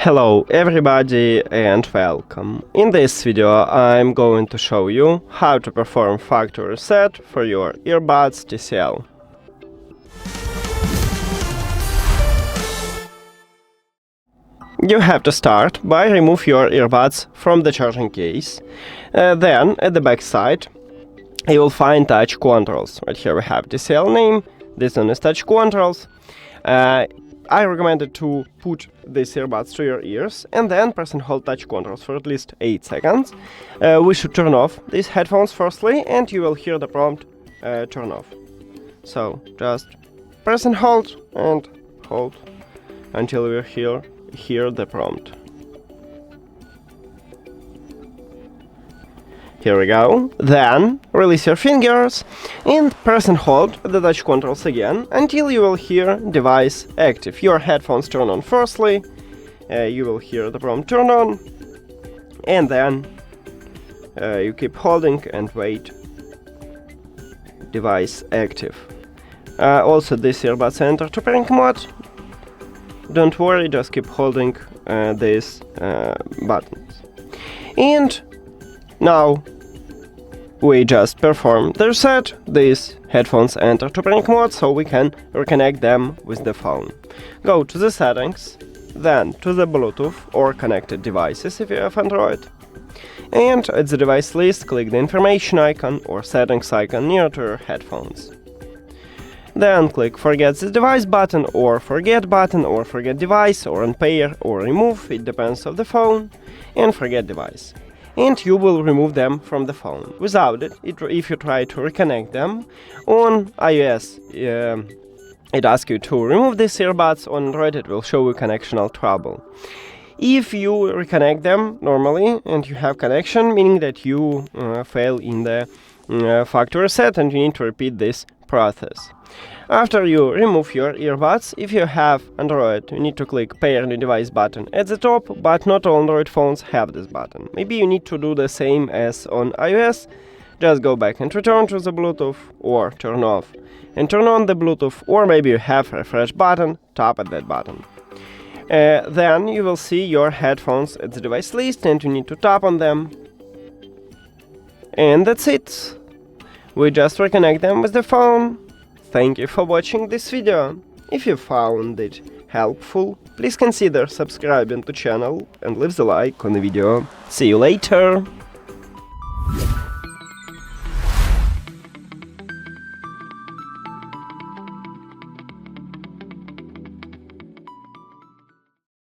Hello everybody and welcome. In this video I'm going to show you how to perform factory reset for your Earbuds TCL. You have to start by remove your earbuds from the charging case. Then at the back side you will find touch controls. Right here we have TCL name, this one is touch controls. I recommend to put these earbuds to your ears and then press and hold touch controls for at least 8 seconds. We should turn off these headphones firstly and you will hear the prompt turn off. So just press and hold until you hear the prompt. Here we go. Then release your fingers and press and hold the touch controls again until you will hear device active. Your headphones turn on firstly, you will hear the prompt turn on, and then you keep holding and wait. Device active. Also this earbuds enter to pairing mode. Don't worry, just keep holding these buttons. And now we just perform the reset. These headphones enter to pairing mode, so we can reconnect them with the phone. Go to the settings, then to the Bluetooth or connected devices if you have Android. And at the device list, click the information icon or settings icon near to your headphones. Then click Forget this device button or Forget device or Unpair or Remove, it depends on the phone, and Forget device. And you will remove them from the phone. Without it, if you try to reconnect them on iOS, it asks you to remove these earbuds. On Android, it will show you connectional trouble. If you reconnect them normally and you have connection, meaning that you fail in the factory reset and you need to repeat this process. After you remove your earbuds, if you have Android, you need to click Pair New Device button at the top, but not all Android phones have this button. Maybe you need to do the same as on iOS. Just go back and return to the Bluetooth, or turn off and turn on the Bluetooth, or maybe you have a refresh button, tap at that button. Then you will see your headphones at the device list and you need to tap on them. And that's it. We just reconnect them with the phone. Thank you for watching this video. If you found it helpful, please consider subscribing to the channel and leave the like on the video. See you later!